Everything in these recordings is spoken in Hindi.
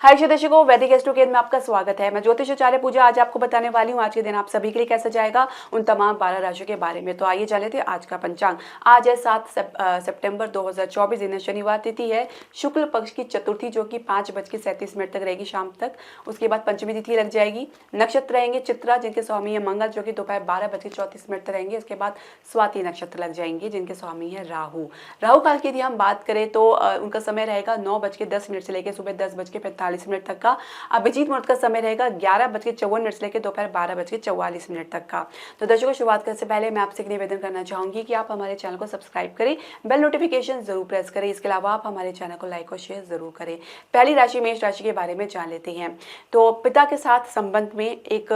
हाय दर्शकों, वैदिक एस्ट्रोकेद में आपका स्वागत है। मैं ज्योतिष आचार्य पूजा आज आपको बताने वाली हूँ आज के दिन आप सभी के लिए कैसा जाएगा उन तमाम 12 राशियों के बारे में। तो आइए जान लेते हैं आज का पंचांग। आज है 7 सितंबर 2024, दिन शनिवार, तिथि है शुक्ल पक्ष की चतुर्थी जो कि 5:37 तक रहेगी शाम तक। उसके बाद पंचमी तिथि लग जाएगी। नक्षत्र रहेंगे चित्रा जिनके स्वामी है मंगल जो कि दोपहर 12:34 तक रहेंगे। इसके बाद स्वाति नक्षत्र लग जाएंगे जिनके स्वामी है राहु। राहु काल की यदि हम बात करें तो उनका समय रहेगा 9:10 से लेकर सुबह 10:45 तक का। अभिजीत मुहूर्त का समय रहेगा 11:54 से लेकर दोपहर 12:44 तक का। तो दर्शकों, शुरुआत करने से पहले मैं आपसे एक निवेदन करना चाहूंगी कि आप हमारे चैनल को सब्सक्राइब करें, बेल नोटिफिकेशन जरूर प्रेस करें। इसके अलावा आप हमारे चैनल को लाइक और शेयर जरूर करें। पहली राशि मेष राशि के बारे में जान लेते हैं। तो पिता के साथ संबंध में एक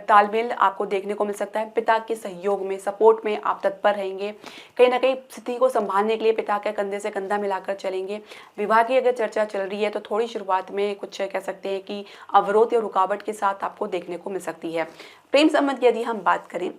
तालमेल आपको देखने को मिल सकता है। पिता के सहयोग में, सपोर्ट में आप तत्पर रहेंगे। कहीं ना कहीं स्थिति को संभालने के लिए पिता के कंधे से कंधा मिलाकर चलेंगे। विवाह की अगर चर्चा चल रही है तो थोड़ी शुरुआत में कुछ कह सकते हैं कि अवरोध या रुकावट के साथ आपको देखने को मिल सकती है। प्रेम संबंध की यदि हम बात करें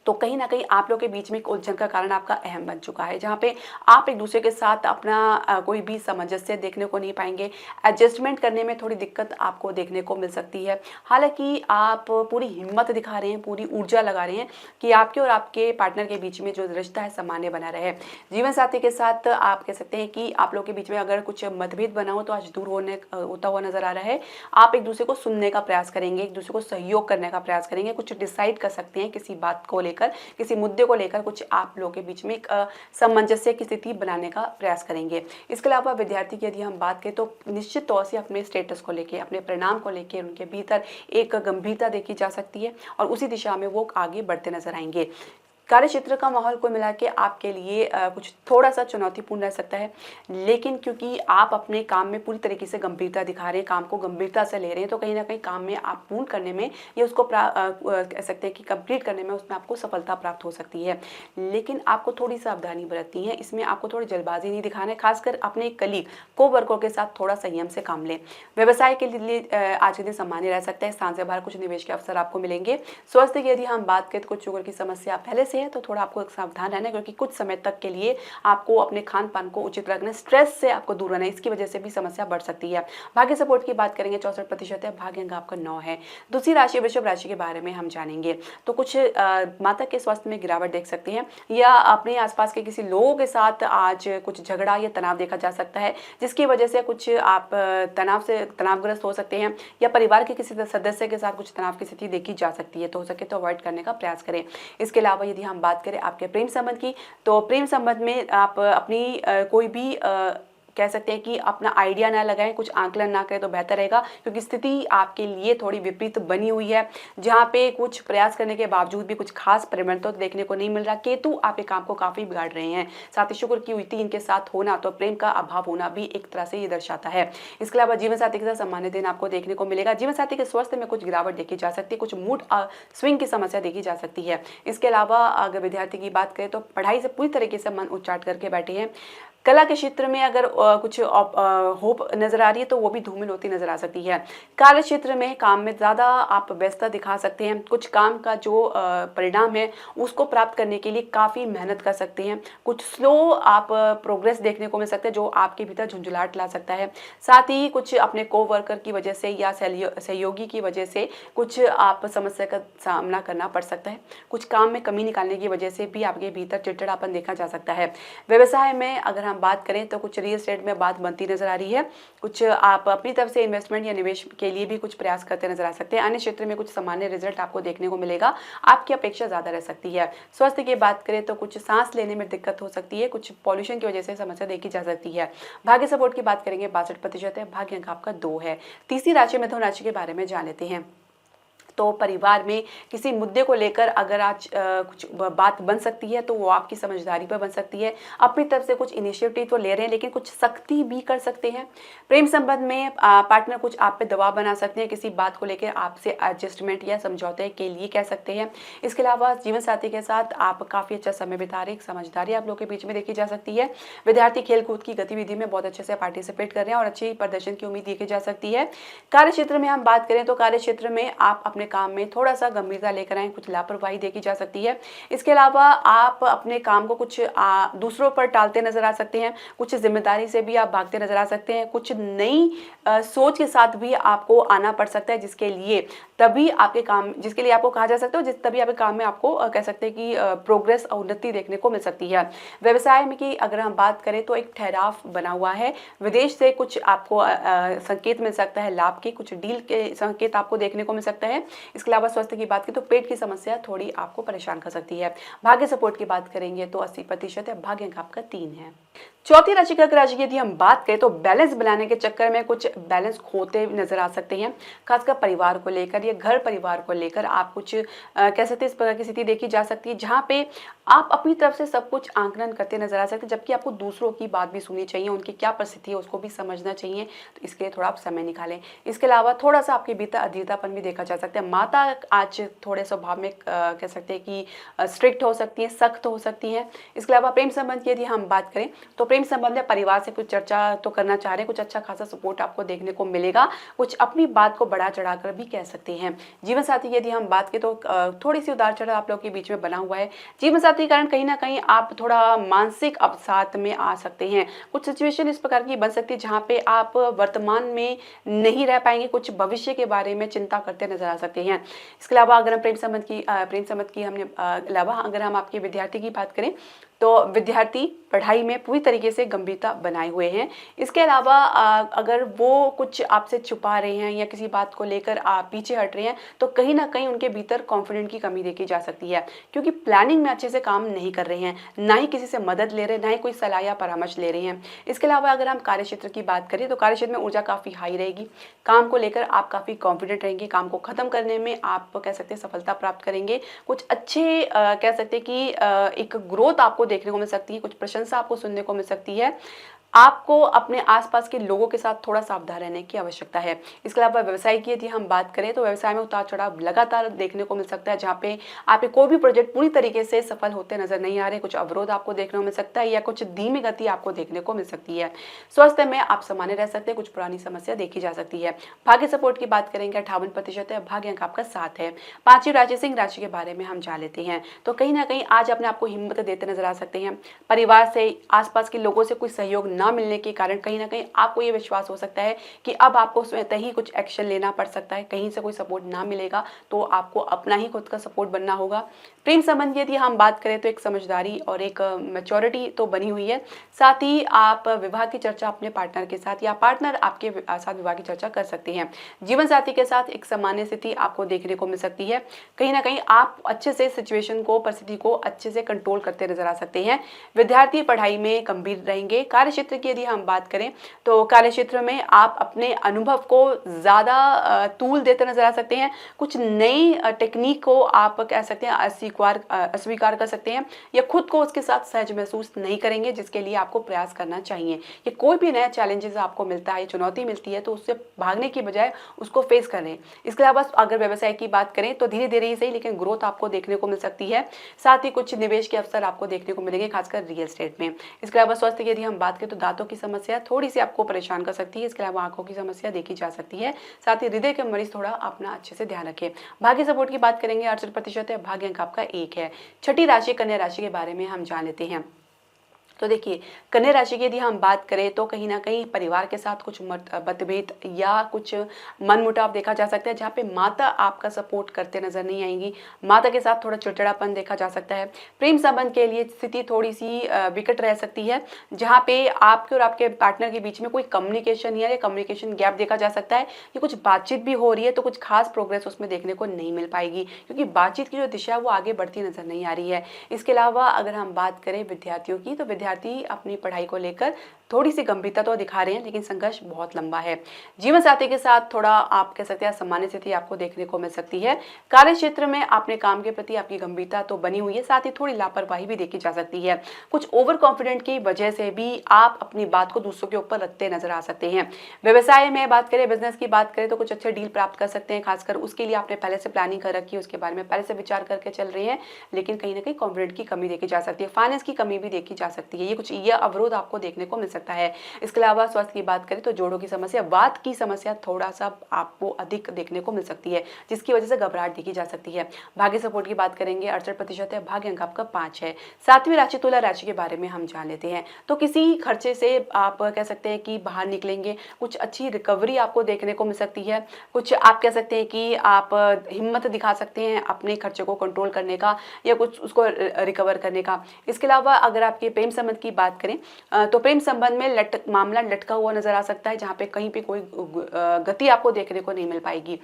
तो कहीं ना कहीं आप लोग के बीच में एक उलझन का कारण आपका अहम बन चुका है, जहाँ पे आप एक दूसरे के साथ अपना कोई भी सामंजस्य देखने को नहीं पाएंगे। एडजस्टमेंट करने में थोड़ी दिक्कत आपको देखने को मिल सकती है। हालांकि आप पूरी हिम्मत दिखा रहे हैं, पूरी ऊर्जा लगा रहे हैं कि आपके और आपके पार्टनर के बीच में जो रिश्ता है सामान्य बना रहे। जीवन साथी के साथ आप कह सकते हैं कि आप लोग के बीच में अगर कुछ मतभेद बना हो तो आज दूर होता हुआ नजर आ रहा है। आप एक दूसरे को सुनने का प्रयास करेंगे, एक दूसरे को सहयोग करने का प्रयास करेंगे, कुछ डिसाइड कर सकते हैं किसी बात को लेकर, किसी मुद्दे को लेकर कुछ आप लोगों के बीच में एक सामंजस्य की स्थिति बनाने का प्रयास करेंगे। इसके अलावा विद्यार्थी की यदि हम बात करें तो निश्चित तौर से अपने स्टेटस को लेकर, अपने परिणाम को लेकर उनके भीतर एक गंभीरता देखी जा सकती है और उसी दिशा में वो आगे बढ़ते नजर आएंगे। कार्य क्षेत्र का माहौल को मिला के आपके लिए कुछ थोड़ा सा चुनौतीपूर्ण रह सकता है, लेकिन क्योंकि आप अपने काम में पूरी तरीके से गंभीरता दिखा रहे हैं, काम को गंभीरता से ले रहे हैं, तो कहीं ना कहीं काम में आप पूर्ण करने में या उसको कह सकते हैं कि कंप्लीट करने में उसमें आपको सफलता प्राप्त हो सकती है। लेकिन आपको थोड़ी सावधानी बरतनी है, इसमें आपको थोड़ी जल्दबाजी नहीं दिखाना है। खासकर अपने कलीग को वर्कर के साथ थोड़ा संयम से काम लें। व्यवसाय के लिए आज के दिन सामान्य रह सकता है। स्थान से बाहर कुछ निवेश के अवसर आपको मिलेंगे। स्वास्थ्य की यदि हम बात करें तो कुछ शुगर की समस्या पहले है तो थोड़ा आपको सावधान रहना है, क्योंकि कुछ समय तक के लिए आपको अपने खान पान को उचित रखना है। स्ट्रेस से आपको दूर रहना है, इसकी वजह से भी समस्या बढ़ सकती है। भाग्य सपोर्ट की बात करेंगे 64% है। भाग्य अंक आपका 9 है। दूसरी राशि वृषभ राशि के बारे में हम जानेंगे तो कुछ माता के स्वास्थ्य में गिरावट देख सकते हैं या अपने आसपास के किसी लोगों के साथ आज कुछ झगड़ा या तनाव देखा जा सकता है, जिसकी वजह से कुछ आप तनावग्रस्त हो सकते हैं या परिवार के किसी सदस्य के साथ कुछ तनाव की स्थिति देखी जा सकती है। तो हो सके तो अवॉइड करने का प्रयास करें। इसके अलावा यदि हम बात करें आपके प्रेम संबंध की तो प्रेम संबंध में आप अपनी कोई भी कह सकते हैं कि अपना आइडिया ना लगाएं, कुछ आंकलन ना करें तो बेहतर रहेगा, क्योंकि स्थिति आपके लिए थोड़ी विपरीत बनी हुई है, जहां पे कुछ प्रयास करने के बावजूद भी कुछ खास परिणाम तो देखने को नहीं मिल रहा। केतु आपके काम को काफी बिगाड़ रहे हैं। साथ ही शुक्र की युति इनके साथ होना तो प्रेम का अभाव होना भी एक तरह से ये दर्शाता है। इसके अलावा जीवन साथी के साथ सामान्य दिन आपको देखने को मिलेगा। जीवन साथी के स्वास्थ्य में कुछ गिरावट देखी जा सकती है, कुछ मूड स्विंग की समस्या देखी जा सकती है। इसके अलावा अगर विद्यार्थी की बात करें तो पढ़ाई से पूरी तरीके से मन उच्चाट करके बैठे हैं। कला के क्षेत्र में अगर कुछ होप नजर आ रही है तो वो भी धूमिल होती नजर आ सकती है। कार्य क्षेत्र में काम में ज़्यादा आप व्यस्तता दिखा सकते हैं। कुछ काम का जो परिणाम है उसको प्राप्त करने के लिए काफ़ी मेहनत कर सकते हैं। कुछ स्लो आप प्रोग्रेस देखने को मिल सकता है जो आपके भीतर झुंझुलाहट ला सकता है। साथ ही कुछ अपने को वर्कर की वजह से या सहयोगी की वजह से कुछ आप समस्या का सामना करना पड़ सकता है। कुछ काम में कमी निकालने की वजह से भी आपके भीतर चिड़चिड़ापन देखा जा सकता है। व्यवसाय में अगर बात करें तो कुछ रियल एस्टेट में बात बनती नजर आ रही है। कुछ आप अपनी तरफ से इन्वेस्टमेंट या निवेश के लिए भी कुछ प्रयास करते नजर आ सकते हैं। अन्य क्षेत्र में कुछ सामान्य रिजल्ट आपको देखने को मिलेगा, आपकी अपेक्षा ज्यादा रह सकती है। स्वास्थ्य की बात करें तो कुछ सांस लेने में दिक्कत हो सकती है, कुछ पॉल्यूशन की वजह से समस्या देखी जा सकती है। भाग्य सपोर्ट की बात करेंगे 62% है। भाग्य अंक आपका 2 है। तीसरी राशि मिथुन राशि के बारे में जान लेते हैं। तो परिवार में किसी मुद्दे को लेकर अगर आज कुछ बात बन सकती है तो वो आपकी समझदारी पर बन सकती है। अपनी तरफ से कुछ इनिशिएटिव तो ले रहे हैं लेकिन कुछ सख्ती भी कर सकते हैं। प्रेम संबंध में पार्टनर कुछ आप पे दबाव बना सकते हैं, किसी बात को लेकर आपसे एडजस्टमेंट या समझौते के लिए कह सकते हैं। इसके अलावा जीवन साथी के साथ आप काफ़ी अच्छा समय बिता रहे हैं, समझदारी आप लोगों के बीच में देखी जा सकती है। विद्यार्थी खेलकूद की गतिविधि में बहुत अच्छे से पार्टिसिपेट कर रहे हैं और अच्छी प्रदर्शन की उम्मीद देखी जा सकती है। कार्य क्षेत्र में हम बात करें तो कार्य क्षेत्र में आप अपने अपने काम में थोड़ा सा गंभीरता लेकर आएँ, कुछ लापरवाही देखी जा सकती है। इसके अलावा आप अपने काम को कुछ दूसरों पर टालते नजर आ सकते हैं, कुछ जिम्मेदारी से भी आप भागते नजर आ सकते हैं, कुछ नई सोच के साथ भी आपको आना पड़ सकता है, जिसके लिए आपको कहा जा सकता है, तभी आपके काम में आपको कह सकते हैं कि प्रोग्रेस और उन्नति देखने को मिल सकती है। व्यवसाय में की अगर हम बात करें तो एक ठहराव बना हुआ है, विदेश से कुछ आपको संकेत मिल सकता है, लाभ के कुछ डील के संकेत आपको देखने को मिल सकता है। इसके अलावा स्वास्थ्य की बात की तो पेट की समस्या थोड़ी आपको परेशान कर सकती है। भाग्य सपोर्ट की बात करेंगे तो 80% है, भाग्य अंक आपका 3 है। चौथी राशि कर्क राशि की यदि हम बात करें तो बैलेंस बनाने के चक्कर में कुछ बैलेंस खोते नजर आ सकते हैं, खासकर परिवार को लेकर या घर परिवार को लेकर आप कुछ कह सकते हैं इस प्रकार की स्थिति देखी जा सकती है, जहां पे आप अपनी तरफ से सब कुछ आंकलन करते नजर आ सकते हैं, जबकि आपको दूसरों की बात भी सुननी चाहिए, उनकी क्या परिस्थिति है उसको भी समझना चाहिए, तो इसके लिए थोड़ा आप समय निकालें। इसके अलावा थोड़ा सा आपके भीतर अधीरतापन भी देखा जा सकता है। माता आज थोड़े स्वभाव में कह सकते हैं कि स्ट्रिक्ट हो सकती है, सख्त हो सकती है। इसके अलावा प्रेम संबंध की यदि हम बात करें तो प्रेम संबंध में परिवार से कुछ चर्चा तो करना चाह रहे हैं, कुछ अच्छा खासा सपोर्ट आपको देखने को मिलेगा, कुछ अपनी बात को बढ़ा चढ़ाकर भी कह सकते हैं। जीवन साथी की यदि हम बात करें तो थोड़ी सी उतार चढ़ाव आप लोगों के बीच में बना हुआ है। जीवन साथी के कारण कहीं ना कहीं आप थोड़ा मानसिक अवसाद में आ सकते हैं, कुछ सिचुएशन इस प्रकार की बन सकती है जहां पे आप वर्तमान में नहीं रह पाएंगे, कुछ भविष्य के बारे में चिंता करते नजर आ सकते हैं। इसके अलावा अगर हम प्रेम संबंध की हमने अलावा अगर हम आपके विद्यार्थी की बात करें तो विद्यार्थी पढ़ाई में पूरी तरीके से गंभीरता बनाए हुए हैं। इसके अलावा अगर वो कुछ आपसे छुपा रहे हैं या किसी बात को लेकर आप पीछे हट रहे हैं तो कहीं ना कहीं उनके भीतर कॉन्फिडेंट की कमी देखी जा सकती है, क्योंकि प्लानिंग में अच्छे से काम नहीं कर रहे हैं, ना ही किसी से मदद ले रहे हैं, ना ही कोई सलाह या परामर्श ले रहे हैं। इसके अलावा अगर हम कार्यक्षेत्र की बात करें तो कार्यक्षेत्र में ऊर्जा काफ़ी हाई रहेगी, काम को लेकर आप काफ़ी कॉन्फिडेंट रहेंगे, काम को ख़त्म करने में आप कह सकते हैं सफलता प्राप्त करेंगे, कुछ अच्छे कह सकते हैं कि एक ग्रोथ आपको देखने को मिल सकती है, कुछ प्रशंसा आपको सुनने को मिल सकती है। आपको अपने आसपास के लोगों के साथ थोड़ा सावधान रहने की आवश्यकता है। इसके अलावा व्यवसाय की यदि हम बात करें तो व्यवसाय में उतार चढ़ाव लगातार देखने को मिल सकता है, जहाँ पे आपके कोई भी प्रोजेक्ट पूरी तरीके से सफल होते नजर नहीं आ रहे, कुछ अवरोध आपको देखने को मिल सकता है या कुछ धीमी गति आपको देखने को मिल सकती है। स्वास्थ्य में आप सामान्य रह सकते हैं, कुछ पुरानी समस्या देखी जा सकती है। भाग्य सपोर्ट की बात करेंगे 58% है, भाग्य अंक आपका 7 है। पांचवी राशि सिंह राशि के बारे में हम जान लेते हैं, तो कहीं ना कहीं आज अपने आपको हिम्मत देते नजर आ सकते हैं। परिवार से, आसपास के लोगों से कोई सहयोग ना मिलने के कारण कहीं ना कहीं आपको ये विश्वास हो सकता है कि अब आपको स्वतः ही कुछ एक्शन लेना पड़ सकता है, कहीं से कोई सपोर्ट ना मिलेगा तो आपको अपना ही खुद का सपोर्ट बनना होगा। प्रेम संबंध यदि हम बात करें तो एक समझदारी और एक मैच्योरिटी तो बनी हुई है, साथ ही आप विवाह की चर्चा अपने पार्टनर के साथ या पार्टनर आपके साथ विवाह की चर्चा कर सकते हैं। जीवन साथी के साथ एक सामान्य स्थिति आपको देखने को मिल सकती है, कहीं ना कहीं आप अच्छे से सिचुएशन को, परिस्थिति को अच्छे से कंट्रोल करते नजर आ सकते हैं। विद्यार्थी पढ़ाई में गंभीर रहेंगे। कार्यक्षेत्र की यदि हम बात करें तो कार्यक्षेत्र में आप अपने अनुभव को ज़्यादा तूल देते नजर आ सकते हैं, कुछ नई टेक्निक को आप कह सकते हैं अस्वीकार कर सकते हैं या खुद को उसके साथ सहज महसूस नहीं करेंगे, जिसके लिए आपको प्रयास करना चाहिए। ये कोई भी नया चैलेंजेस आपको मिलता है, चुनौती मिलती है तो उससे भागने की बजाय उसको फेस करें। इसके अलावा अगर व्यवसाय की बात करें तो धीरे धीरे ही सही लेकिन ग्रोथ आपको देखने को मिल सकती है, साथ ही कुछ निवेश के अवसर आपको देखने को मिलेंगे, खासकर रियल एस्टेट में। इसके अलावा स्वास्थ्य की यदि हम बात करें तो दांतों की समस्या थोड़ी सी आपको परेशान कर सकती है। इसके अलावा आंखों की समस्या देखी जा सकती है, साथ ही हृदय के मरीज थोड़ा अपना अच्छे से ध्यान रखें। भाग्य सपोर्ट की बात करेंगे 68% है, भाग्य अंक आपका 1 है। छठी राशि कन्या राशि के बारे में हम जान लेते हैं। तो देखिए, कन्या राशि की यदि हम बात करें तो कहीं ना कहीं परिवार के साथ कुछ मतभेद या कुछ मनमुटाव देखा जा सकता है, जहाँ पे माता आपका सपोर्ट करते नजर नहीं आएंगी, माता के साथ थोड़ा चिड़चिड़ापन देखा जा सकता है। प्रेम संबंध के लिए स्थिति थोड़ी सी विकट रह सकती है, जहाँ पे आपके और आपके पार्टनर के बीच में कोई कम्युनिकेशन या कम्युनिकेशन गैप देखा जा सकता है, या कुछ बातचीत भी हो रही है तो कुछ खास प्रोग्रेस उसमें देखने को नहीं मिल पाएगी, क्योंकि बातचीत की जो दिशा है वो आगे बढ़ती नजर नहीं आ रही है। इसके अलावा अगर हम बात करें विद्यार्थियों की, तो विद्यार्थी अपनी पढ़ाई को लेकर थोड़ी सी गंभीरता तो दिखा रहे हैं, लेकिन संघर्ष बहुत लंबा है। जीवन साथी के साथ थोड़ा आप कह सकते हैं सामान्य स्थिति आपको देखने को मिल सकती है। कार्य क्षेत्र में अपने काम के प्रति आपकी गंभीरता तो बनी हुई है, साथ ही थोड़ी लापरवाही भी देखी जा सकती है। कुछ ओवर कॉन्फिडेंट की वजह से भी आप अपनी बात को दूसरों के ऊपर रखते नजर आ सकते हैं। व्यवसाय में बात करें, बिजनेस की बात करें तो कुछ अच्छे डील प्राप्त कर सकते हैं, खासकर उसके लिए आपने पहले से प्लानिंग कर रखी है, उसके बारे में पहले से विचार करके चल रहे हैं, लेकिन कहीं ना कहीं कॉन्फिडेंट की कमी देखी जा सकती है, फाइनेंस की कमी भी देखी जा सकती है। ये कुछ अवरोध आपको देखने को मिल सकते सकता है। इसके अलावा स्वास्थ्य की बात करें तो जोड़ों की समस्या, वात की समस्या थोड़ा सा आपको अधिक देखने को मिल सकती है, जिसकी वजह से घबराहट देखी जा सकती है। भाग्य सपोर्ट की बात करेंगे 68% है, भाग्य अंक आपका 5 है। 7वीं राशि तुला राशि के बारे में हम जान लेते हैं। तो किसी खर्चे से आप कह सकते हैं कि बाहर निकलेंगे, कुछ अच्छी रिकवरी आपको देखने को मिल सकती है। कुछ आप कह सकते हैं कि आप हिम्मत दिखा सकते हैं अपने खर्चे को कंट्रोल करने का या कुछ उसको रिकवर करने का। इसके अलावा अगर आपके प्रेम संबंध की बात करें तो प्रेम संबंध में मामला लटका हुआ नजर आ सकता है, जहाँ पे कहीं पे कोई गति आपको देखने को नहीं मिल पाएगी।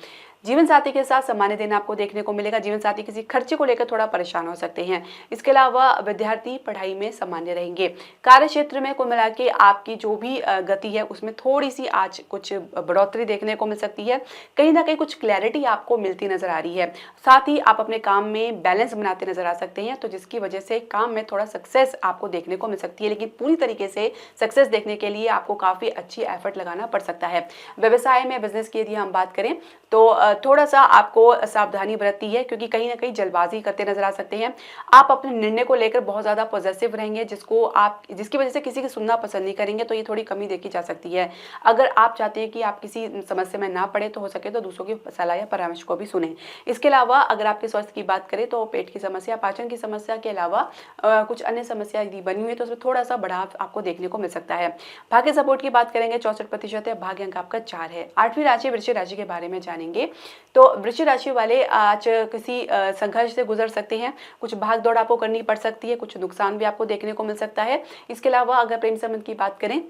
जीवन साथी के साथ सामान्य दिन आपको देखने को मिलेगा। जीवन साथी किसी खर्चे को लेकर थोड़ा परेशान हो सकते हैं। इसके अलावा विद्यार्थी पढ़ाई में सामान्य रहेंगे। कार्य क्षेत्र में कुल मिला के आपकी जो भी गति है उसमें थोड़ी सी आज कुछ बढ़ोतरी देखने को मिल सकती है। कहीं ना कहीं कुछ क्लैरिटी आपको मिलती नजर आ रही है। साथ ही आप अपने काम में बैलेंस बनाते नजर आ सकते हैं, तो जिसकी वजह से काम में थोड़ा सक्सेस आपको देखने को मिल सकती है। लेकिन पूरी तरीके से सक्सेस देखने के लिए आपको काफी अच्छी एफर्ट लगाना पड़ सकता है। व्यवसाय में, बिजनेस की यदि हम बात करें तो थोड़ा सा आपको सावधानी बरतती है, क्योंकि कहीं ना कहीं जल्दबाजी करते नजर आ सकते हैं। आप अपने निर्णय को लेकर बहुत ज्यादा पॉजिटिव रहेंगे, जिसकी वजह से किसी की सुनना पसंद नहीं करेंगे, तो ये थोड़ी कमी देखी जा सकती है। अगर आप चाहते हैं कि आप किसी समस्या में ना पड़े तो हो सके तो दूसरों की सलाह या परामर्श को भी सुने। इसके अलावा अगर आपके स्वास्थ्य की बात करें तो पेट की समस्या, पाचन की समस्या के अलावा कुछ अन्य समस्या यदि बनी हुई है तो उसमें थोड़ा सा बढ़ाव आपको देखने को मिल सकता है। भाग्य सपोर्ट की बात करेंगे 64% है, भाग्य अंक आपका 4 है। 8वीं राशि वृश्चिक राशि के बारे में जानेंगे। तो वृश्चिक राशि वाले आज किसी संघर्ष से गुजर सकते हैं, कुछ भाग दौड़ आपको करनी पड़ सकती है, कुछ नुकसान भी आपको देखने को मिल सकता है। इसके अलावा अगर प्रेम संबंध की बात करें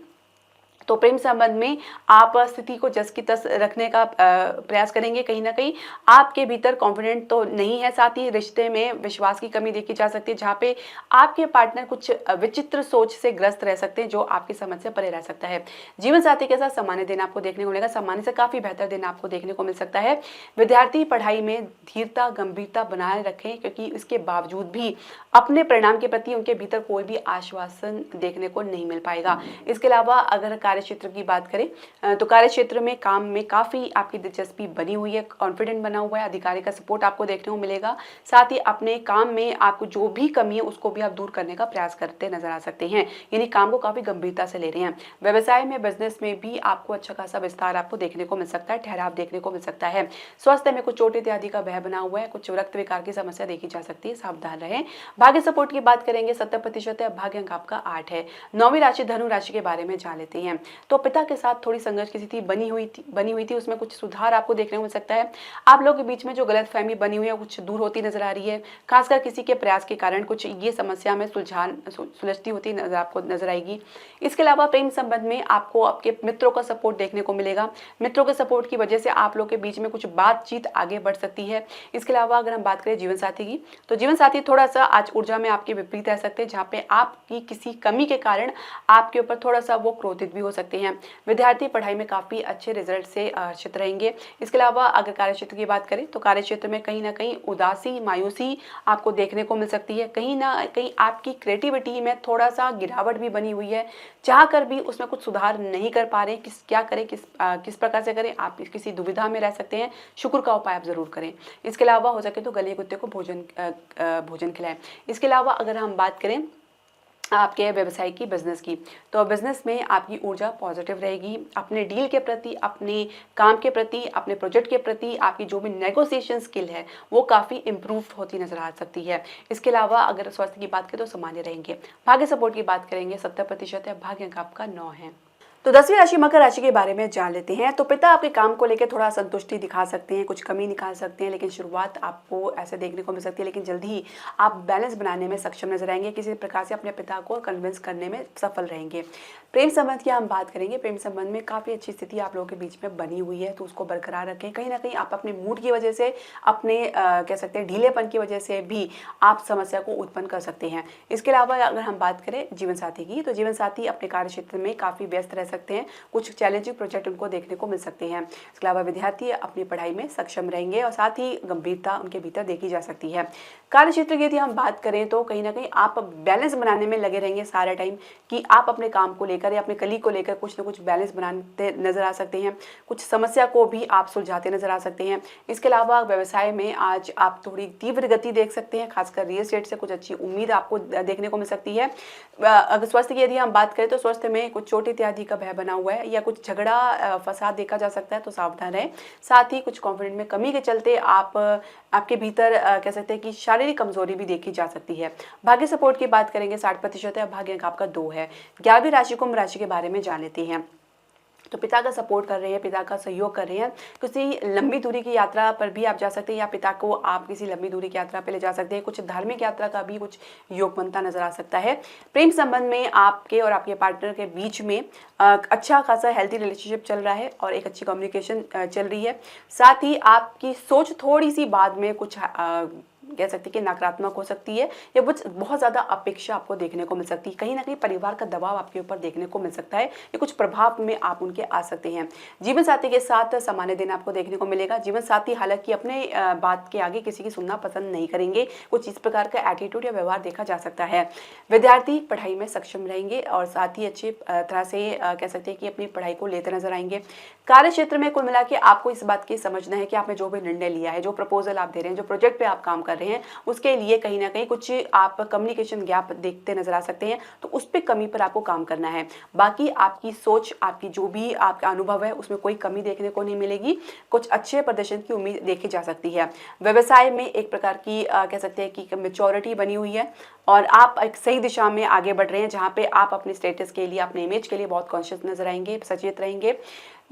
तो प्रेम संबंध में आप स्थिति को जस की तस रखने का प्रयास करेंगे। कहीं ना कहीं आपके भीतर कॉन्फिडेंट तो नहीं है, साथ ही रिश्ते में विश्वास की कमी देखी जा सकती है, जहाँ पे आपके पार्टनर कुछ विचित्र सोच से ग्रस्त रह सकते हैं, जो आपकी समझ से परे रह सकता है। जीवन साथी के साथ सामान्य दिन आपको देखने को मिलेगा, सामान्य से काफी बेहतर दिन आपको देखने को मिल सकता है। विद्यार्थी पढ़ाई में धीरता, गंभीरता बनाए रखें, क्योंकि इसके बावजूद भी अपने परिणाम के प्रति उनके भीतर कोई भी आश्वासन देखने को नहीं मिल पाएगा। इसके अलावा अगर कार्य क्षेत्र की बात करें तो कार्य क्षेत्र में काम में काफी आपकी दिलचस्पी बनी हुई है, कॉन्फिडेंट बना हुआ है, अधिकारी का सपोर्ट आपको देखने को मिलेगा। साथ ही अपने काम में आपको जो भी कमी है उसको भी आप दूर करने का प्रयास करते नजर आ सकते हैं, यानी काम को काफी गंभीरता से ले रहे हैं। व्यवसाय में, बिजनेस में भी आपको अच्छा खासा विस्तार आपको देखने को मिल सकता है, ठहराव देखने को मिल सकता है। स्वास्थ्य में कुछ चोट इत्यादि का भय बना हुआ है, कुछ रक्त विकार की समस्या देखी जा सकती है, सावधान रहें। भाग्य सपोर्ट की बात करेंगे 70% है, भाग्य अंक आपका 8 है। 9वीं राशि धनु राशि के बारे में जान लेते हैं। तो पिता के साथ थोड़ी संघर्ष की स्थिति बनी हुई थी, उसमें कुछ सुधार आपको देखने को मिल सकता है। आप लोगों के बीच में जो गलतफहमी बनी हुई है कुछ दूर होती नजर आ रही है, खासकर किसी के प्रयास के कारण कुछ ये समस्या में सुलझती होती आपको नजर आएगी। इसके अलावा प्रेम संबंध में आपको आपके मित्रों का सपोर्ट देखने को मिलेगा। मित्रों के सपोर्ट की वजह से आप लोग के बीच में कुछ बातचीत आगे बढ़ सकती है। इसके अलावा अगर हम बात करें जीवन साथी की, तो जीवन साथी थोड़ा सा आज ऊर्जा में आपके विपरीत रह सकते हैं, जहाँ पे आपकी किसी कमी के कारण आपके ऊपर थोड़ा सा वो क्रोधित भी हो सकते हैं। विद्यार्थी पढ़ाई में काफी अच्छे रिजल्ट से हर्षित रहेंगे। इसके अलावा अगर कार्य क्षेत्र की बात करें तो कार्य क्षेत्र में कहीं ना कहीं उदासी, मायूसी आपको देखने को मिल सकती है। कहीं ना कहीं आपकी क्रिएटिविटी में थोड़ा सा गिरावट भी बनी हुई है, चाह कर भी उसमें कुछ सुधार नहीं कर पा रहे। क्या करें, किस प्रकार से करें, आप किसी दुविधा में रह सकते हैं। शुक्र का उपाय आप जरूर करें। इसके अलावा हो सके तो गले कुत्ते को भोजन खिलाएं। इसके अलावा अगर हम बात करें आपके व्यवसाय की, बिजनेस की, तो बिजनेस में आपकी ऊर्जा पॉजिटिव रहेगी। अपने डील के प्रति, अपने काम के प्रति, अपने प्रोजेक्ट के प्रति आपकी जो भी नेगोशिएशन स्किल है वो काफ़ी इंप्रूव होती नजर आ सकती है। इसके अलावा अगर स्वास्थ्य की बात करें तो सामान्य रहेंगे। भाग्य सपोर्ट की बात करेंगे 70% है, भाग्य अंक आपका 9 है। तो 10वीं राशि मकर राशि के बारे में जान लेते हैं। तो पिता आपके काम को लेकर थोड़ा संतुष्टि दिखा सकते हैं, कुछ कमी निकाल सकते हैं, लेकिन शुरुआत आपको ऐसे देखने को मिल सकती है, लेकिन जल्दी ही आप बैलेंस बनाने में सक्षम नजर आएंगे। किसी प्रकार से अपने पिता को कन्विंस करने में सफल रहेंगे। प्रेम संबंध की हम बात करेंगे। प्रेम संबंध में काफ़ी अच्छी स्थिति आप लोगों के बीच में बनी हुई है, तो उसको बरकरार रखें। कहीं ना कहीं आप अपने मूड की वजह से, अपने कह सकते हैं ढीलेपन की वजह से भी आप समस्या को उत्पन्न कर सकते हैं। इसके अलावा अगर हम बात करें जीवन साथी की, तो जीवन साथी अपने कार्य क्षेत्र में काफ़ी व्यस्त रह सकते हैं, कुछ चैलेंजिंग प्रोजेक्ट उनको देखने को मिल सकते हैं। इसके अलावा विद्यार्थी अपनी पढ़ाई में सक्षम रहेंगे और साथ ही गंभीरता उनके भीतर देखी जा सकती है। कार्य क्षेत्र की यदि हम बात करें तो कहीं ना कहीं आप बैलेंस बनाने में लगे रहेंगे सारे टाइम, कि आप अपने काम को लेकर या अपने कलीग को लेकर कुछ ना कुछ बैलेंस बनाते नजर आ सकते हैं, कुछ समस्या को भी आप सुलझाते नजर आ सकते हैं। इसके अलावा व्यवसाय में आज आप थोड़ी तीव्र गति देख सकते हैं, खासकर रियल एस्टेट से कुछ अच्छी उम्मीद आपको देखने को मिल सकती है। अगर स्वास्थ्य की यदि हम बात करें तो स्वास्थ्य में कुछ चोट इत्यादि का भय बना हुआ है या कुछ झगड़ा फसाद देखा जा सकता है, तो सावधान रहें। साथ ही कुछ कॉन्फिडेंस में कमी के चलते आपके भीतर कह सकते हैं कि शारीरिक कमजोरी भी देखी जा सकती है। भाग्य सपोर्ट की बात करेंगे 60% है, भाग्य अंक आपका 2 है। 11वीं राशि कुंभ राशि के बारे में जान लेते हैं। तो पिता का सपोर्ट कर रहे हैं, पिता का सहयोग कर रहे हैं, किसी लंबी दूरी की यात्रा पर भी आप जा सकते हैं या पिता को आप किसी लंबी दूरी की यात्रा पर ले जा सकते हैं। कुछ धार्मिक यात्रा का भी कुछ योग बनता नजर आ सकता है। प्रेम संबंध में आपके और आपके पार्टनर के बीच में अच्छा खासा हेल्थी रिलेशनशिप चल रहा है और एक अच्छी कम्युनिकेशन चल रही है। साथ ही आपकी सोच थोड़ी सी बाद में कुछ कह सकते हैं कि नकारात्मक हो सकती है या बहुत ज़्यादा अपेक्षा आपको देखने को मिल सकती है। कहीं ना कहीं परिवार का दबाव आपके ऊपर देखने को मिल सकता है या कुछ प्रभाव में आप उनके आ सकते हैं। जीवन साथी के साथ सामान्य दिन आपको देखने को मिलेगा। जीवन साथी हालांकि अपने बात के आगे किसी की सुनना पसंद नहीं करेंगे, कुछ इस प्रकार का एटीट्यूड या व्यवहार देखा जा सकता है। विद्यार्थी पढ़ाई में सक्षम रहेंगे और साथ ही अच्छी तरह से कह सकते हैं कि अपनी पढ़ाई को लेते नजर आएंगे। कार्य क्षेत्र में कुल मिला के आपको इस बात की समझना है कि आपने जो भी निर्णय लिया है, जो प्रपोजल आप दे रहे हैं, जो प्रोजेक्ट पे आप काम कर रहे हैं, उसके लिए कहीं ना कहीं कुछ आप कम्युनिकेशन गैप देखते नजर आ सकते हैं, तो उस पे कमी पर आपको काम करना है। बाकी आपकी सोच, आपकी जो भी आपका अनुभव है, उसमें कोई कमी देखने को नहीं मिलेगी। कुछ अच्छे प्रदर्शन की उम्मीद देखी जा सकती है। व्यवसाय में एक प्रकार की कह सकते हैं कि मैच्योरिटी बनी हुई है और आप एक सही दिशा में आगे बढ़ रहे हैं, जहाँ पे आप अपने स्टेटस के लिए, अपने इमेज के लिए बहुत कॉन्शियस नजर आएंगे, सचेत रहेंगे।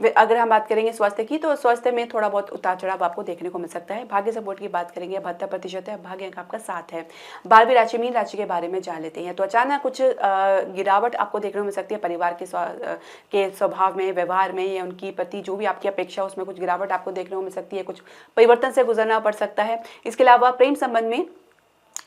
अगर हम बात करेंगे स्वास्थ्य की, तो स्वास्थ्य में थोड़ा बहुत उतार चढ़ाव आपको देखने को मिल सकता है। भाग्य सपोर्ट की बात करेंगे 72% है, भाग्य अंक आपका 7 है। 12वीं राशि मीन राशि के बारे में जान लेते हैं। तो अचानक कुछ गिरावट आपको देखने को मिल सकती है परिवार के स्वभाव में, व्यवहार में, या उनकी प्रति जो भी आपकी अपेक्षा उसमें कुछ गिरावट आपको देखने को मिल सकती है। कुछ परिवर्तन से गुजरना पड़ सकता है। इसके अलावा प्रेम संबंध में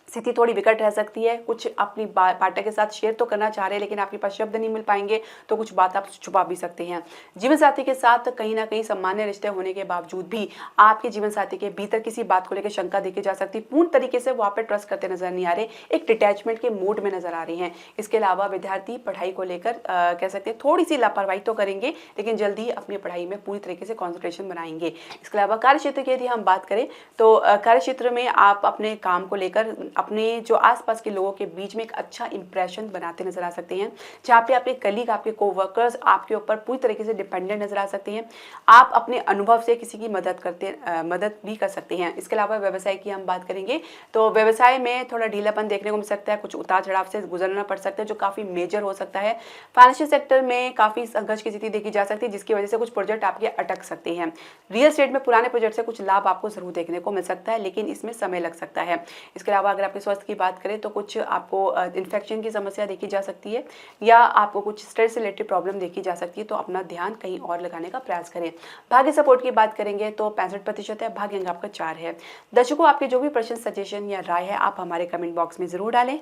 स्थिति थोड़ी विकट रह सकती है। कुछ अपनी पार्टनर के साथ शेयर तो करना चाह रहे हैं लेकिन आपके पास शब्द नहीं मिल पाएंगे, तो कुछ बात आप छुपा भी सकते हैं। जीवन साथी के साथ कहीं ना कहीं सामान्य रिश्ते होने के बावजूद भी आपके जीवन साथी के भीतर किसी बात को लेकर शंका देखी जा सकती है। पूर्ण तरीके से वो आप पे ट्रस्ट करते नजर नहीं आ रहे, एक डिटैचमेंट के मूड में नजर आ रहे हैं। इसके अलावा विद्यार्थी पढ़ाई को लेकर कह सकते हैं थोड़ी सी लापरवाही तो करेंगे, लेकिन जल्दी ही अपनी पढ़ाई में पूरी तरीके से कॉन्सेंट्रेशन बनाएंगे। इसके अलावा कार्य क्षेत्र की यदि हम बात करें तो कार्य क्षेत्र में आप अपने काम को लेकर अपने जो आसपास के लोगों के बीच में एक अच्छा इंप्रेशन बनाते नजर आ सकते हैं, जहाँ पे आपके कलीग, आपके कोवर्कर्स आपके ऊपर पूरी तरीके से डिपेंडेंट नजर आ सकते हैं। आप अपने अनुभव से किसी की मदद भी कर सकते हैं। इसके अलावा व्यवसाय की हम बात करेंगे तो व्यवसाय में थोड़ा ढीलापन देखने को मिल सकता है, कुछ उतार चढ़ाव से गुजरना पड़ सकता है जो काफी मेजर हो सकता है। फाइनेंशियल सेक्टर में काफी संघर्ष की स्थिति देखी जा सकती है, जिसकी वजह से कुछ प्रोजेक्ट आपके अटक सकते हैं। रियल एस्टेट में पुराने प्रोजेक्ट से कुछ लाभ आपको जरूर देखने को मिल सकता है, लेकिन इसमें समय लग सकता है। इसके अलावा अगर आपके स्वास्थ्य की बात करें तो कुछ आपको इन्फेक्शन की समस्या देखी जा सकती है या आपको कुछ स्ट्रेस रिलेटेड प्रॉब्लम देखी जा सकती है, तो अपना ध्यान कहीं और लगाने का प्रयास करें। भाग्य सपोर्ट की बात करेंगे तो 65% है, भाग्य अंक आपका 4 है। दर्शकों, आपके जो भी प्रश्न, सजेशन या राय है आप हमारे कमेंट बॉक्स में जरूर डालें।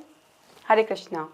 हरे कृष्णा।